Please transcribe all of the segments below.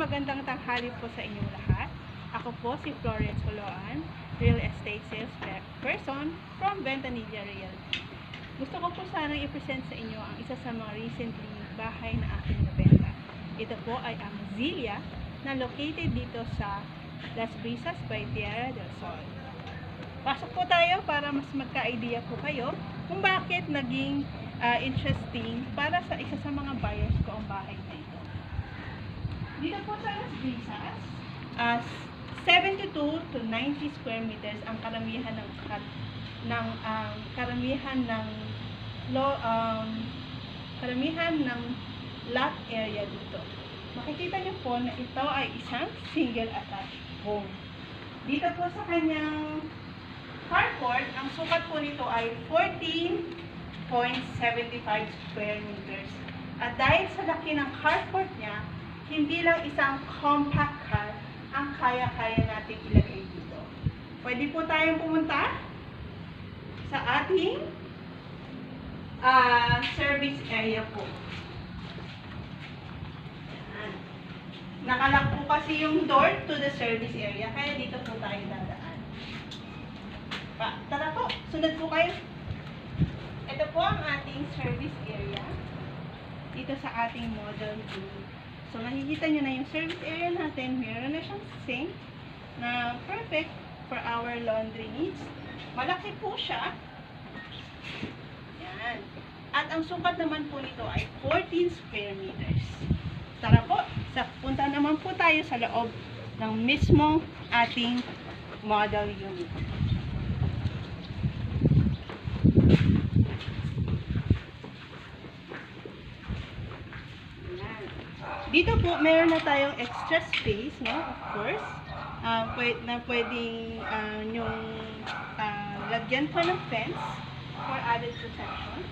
magandang tanghali po sa inyong lahat. Ako po si Florence Coloan, Real Estate Sales Person from Ventanilla Realty. Gusto ko po sanang i-present sa inyo ang isa sa mga recently bahay na aking nabenta. Ito po ay ang Zilia na located dito sa Las Brisas by Tierra del Sol. Pasok po tayo para mas magka-idea po kayo kung bakit naging interesting para sa isa sa mga buyers ko ang bahay na ito. Dito po sa Las Brisas, 72 to 90 square meters ang karamihan ng lot area dito. Makikita niyo po na ito ay isang single attached home. Dito po sa kanyang carport, ang sukat po nito ay 14.75 square meters. At dahil sa laki ng carport niya, hindi lang isang compact car ang kaya-kaya natin ilagay dito. Pwede po tayong pumunta sa ating service area po. Yan. Nakalak po kasi yung door to the service area, kaya dito po tayo dadaan. Tara po, sunod po kayo. Ito po ang ating service area dito sa ating model unit. So, makikita nyo na yung service area natin. Meron na siyang sink na perfect for our laundry needs. Malaki po siya. Yan. At ang sukat naman po nito ay 14 square meters. Tara po, punta naman po tayo sa loob ng mismong ating model unit. Dito po, meron na tayong extra space, no? Of course. Na pwedeng yung lagyan pa ng fence for added protection.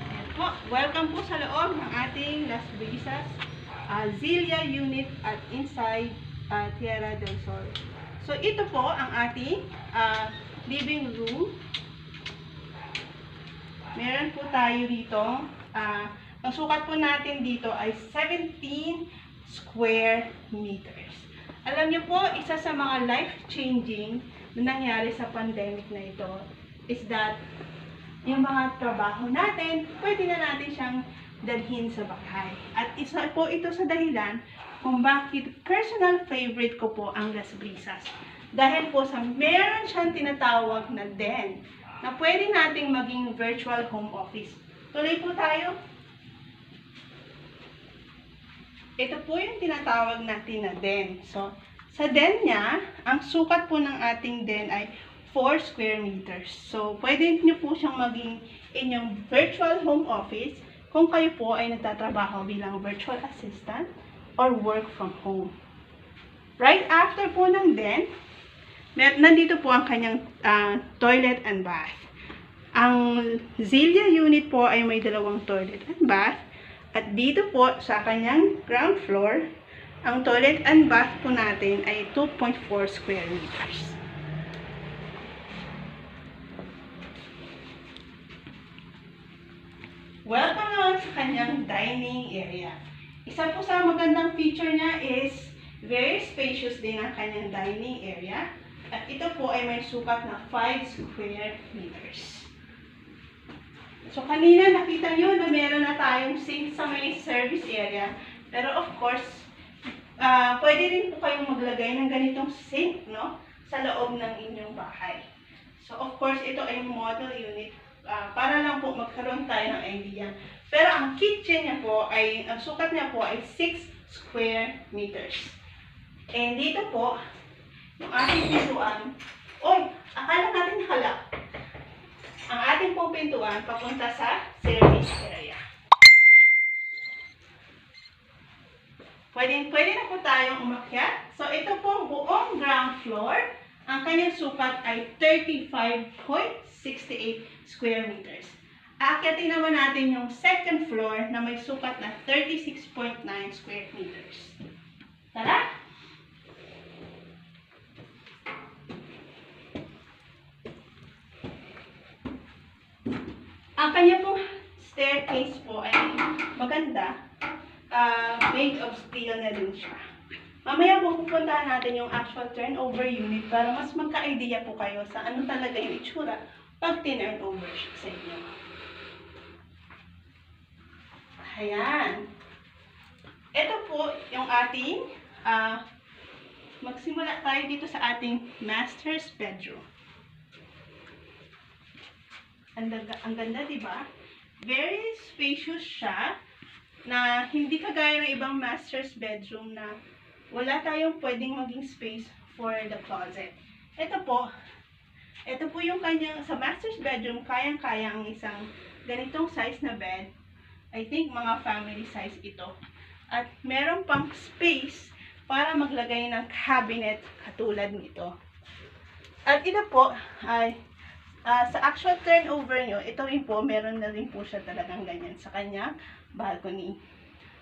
Ayan po. Welcome po sa loob ng ating Las Brisas Zilia unit at inside Tierra del Sol. So, ito po ang ating living room. Meron po tayo dito ang sukat po natin dito ay 17 square meters. Alam niyo po, isa sa mga life-changing na nangyari sa pandemic na ito is that yung mga trabaho natin, pwede na natin siyang dalhin sa bahay. At isa po ito sa dahilan kung bakit personal favorite ko po ang Las Brisas. Dahil po sa meron siyang tinatawag na den na pwede nating maging virtual home office. Tuloy po tayo. Ito po yung tinatawag natin na den. So, sa den niya, ang sukat po ng ating den ay 4 square meters. So, pwede nyo po siyang maging inyong virtual home office kung kayo po ay nagtatrabaho bilang virtual assistant or work from home. Right after po ng den, nandito po ang kanyang toilet and bath. Ang Zilia unit po ay may dalawang toilet and bath. At dito po sa kanyang ground floor, ang toilet and bath po natin ay 2.4 square meters. Welcome naman sa kanyang dining area. Isa po sa magandang feature niya is very spacious din ang kanyang dining area. At ito po ay may sukat na 5 square meters. So, kanina nakita nyo na meron na tayong sink sa may service area. Pero of course, pwede rin po kayong maglagay ng ganitong sink, no? Sa loob ng inyong bahay. So, of course, ito ay model unit. Para lang po magkaroon tayo ng idea. Pero ang kitchen niya po, ang sukat niya po ay 6 square meters. And dito po, yung ating pintuan, akala natin nakalak. Ang ating pong pintuan papunta sa service area. Pwede na po tayong umakyat. So, ito pong buong ground floor, ang kanyang sukat ay 35.68 square meters. Aakyatin naman natin yung second floor na may sukat na 36.9 square meters. Tara! Ang kanya pong staircase po ay maganda. made of steel na din siya. Mamaya po pupuntahan natin yung actual turnover unit para mas magka-idea po kayo sa ano talaga yung itsura pag tinurn over siya sa inyo. Ayan. Ito po yung ating, magsimula tayo dito sa ating master's bedroom. Ang ganda, diba? Very spacious siya, na hindi kagaya ng ibang master's bedroom na wala tayong pwedeng maging space for the closet. Ito po yung kanyang, sa master's bedroom, kayang-kaya ang isang ganitong size na bed. I think mga family size ito. At meron pang space para maglagay ng cabinet katulad nito. At ito po ay, sa actual turnover nyo, ito rin po, meron na rin po siya talagang ganyan sa kanyang balcony.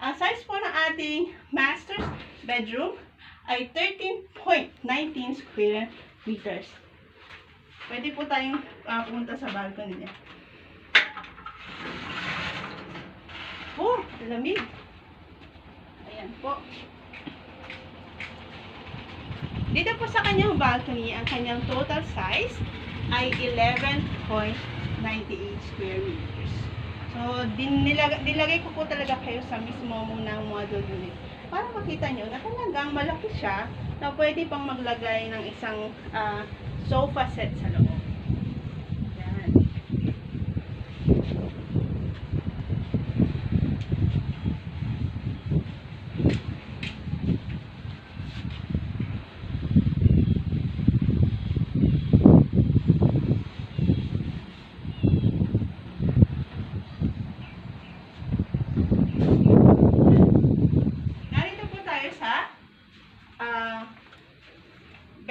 Ang size po ng ating master's bedroom ay 13.19 square meters. Pwede po tayong punta sa balcony niya. Oh, lamig. Ayan po. Dito po sa kanyang balcony, ang kanyang total size ay 11.98 square meters. So, nilagay ko po talaga kayo sa mismo munang model unit para makita nyo na talagang malaki siya na pwede pang maglagay ng isang sofa set sa loob. Yan.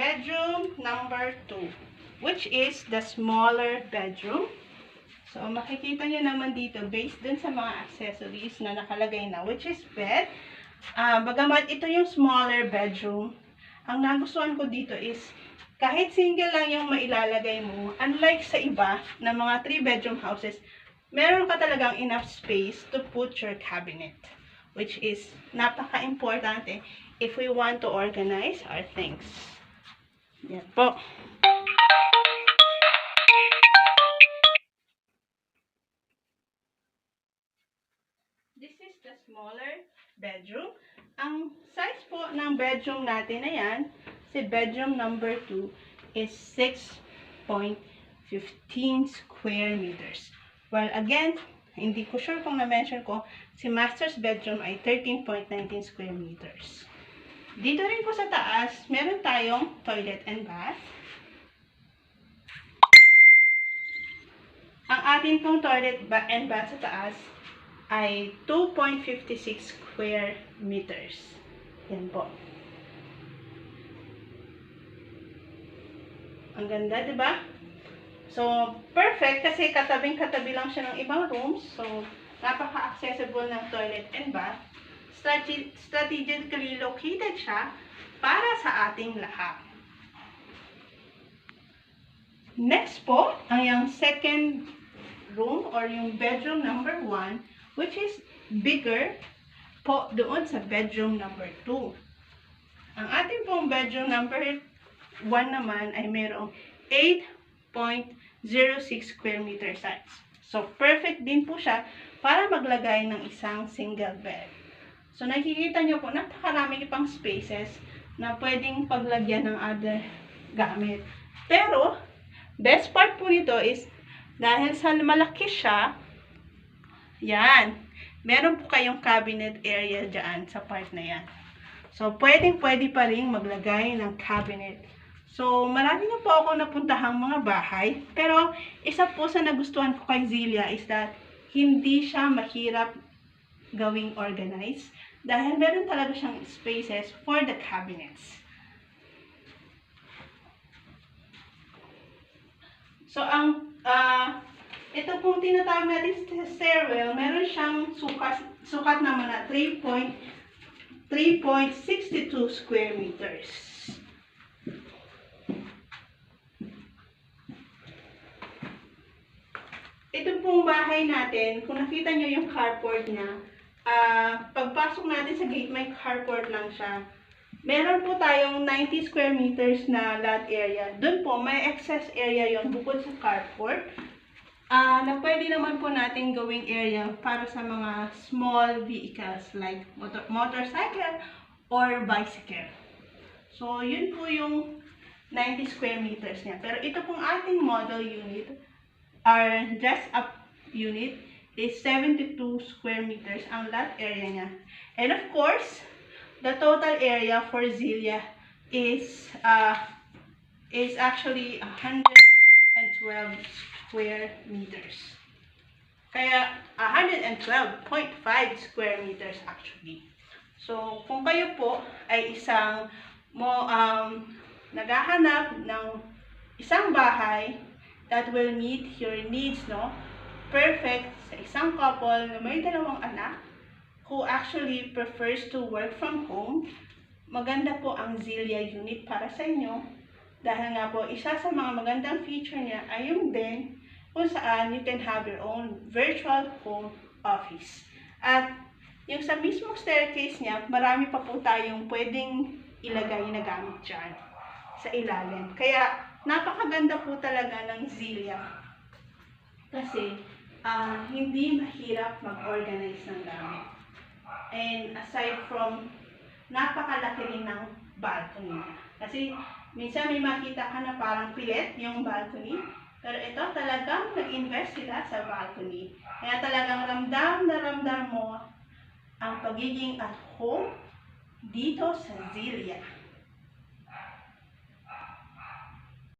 Bedroom number 2, which is the smaller bedroom. So, makikita nyo naman dito, based dun sa mga accessories na nakalagay na, which is bed. Bagamat ito yung smaller bedroom, ang nagustuhan ko dito is, kahit single lang yung mailalagay mo, unlike sa iba na mga 3-bedroom houses, meron ka talagang enough space to put your cabinet, which is napaka-importante if we want to organize our things. Yan po. This is the smaller bedroom. Ang size po ng bedroom natin na yan, si bedroom number 2, is 6.15 square meters. Well, again, hindi ko sure kung na-mention ko, si master's bedroom ay 13.19 square meters. Dito rin po sa taas, meron tayong toilet and bath. Ang atin pong toilet and bath sa taas ay 2.56 square meters. Yan po. Ang ganda, di ba? So, perfect kasi katabing-katabi lang siya ng ibang rooms. So, napaka-accessible ng toilet and bath. Strategically located siya para sa ating lahat. Next po, ang yung second room or yung bedroom number 1, which is bigger po doon sa bedroom number 2. Ang ating pong bedroom number 1 naman ay mayroong 8.06 square meter size. So, perfect din po siya para maglagay ng isang single bed. So, nakikita nyo po, napakarami pang spaces na pwedeng paglagyan ng other gamit. Pero, best part po nito is, dahil sa malaki siya, yan, meron po kayong cabinet area dyan sa part na yan. So, pwede pa rin maglagay ng cabinet. So, marami na po ako napuntahang mga bahay. Pero, isa po sa nagustuhan ko kay Zilia is that hindi siya mahirap gawing organized dahil meron talaga siyang spaces for the cabinets. So, ito pong tinatawag natin stairwell, meron siyang sukat naman na 3.62 square meters. Ito pong bahay natin, kung nakita nyo yung carport niya, pagpasok natin sa gate, may carport lang siya. Meron po tayong 90 square meters na lot area. Doon po, may excess area yon bukod sa carport. Na pwede naman po natin gawing area para sa mga small vehicles like motorcycle or bicycle. So, yun po yung 90 square meters niya. Pero ito pong ating model unit, our dress-up unit, is 72 square meters ang lot area niya. And of course, the total area for Zilia is actually 112 square meters. Kaya 112.5 square meters actually. So, kung kayo po ay isang naghahanap ng isang bahay that will meet your needs, no? Perfect sa isang couple na may dalawang anak who actually prefers to work from home, maganda po ang Zilia unit para sa inyo. Dahil nga po, isa sa mga magandang feature niya ay yung den kung saan you can have your own virtual home office. At yung sa mismong staircase niya, marami pa po tayong pwedeng ilagay na gamit dyan sa ilalim. Kaya, napakaganda po talaga ng Zilia. Kasi, hindi mahirap mag-organize ng gamit. And aside from, napakalaki rin ng balcony niya. Kasi, minsan may makita ka na parang pilit yung balcony. Pero ito talagang nag-invest sila sa balcony. Kaya talagang ramdam na ramdam mo ang pagiging at home dito sa Zilia.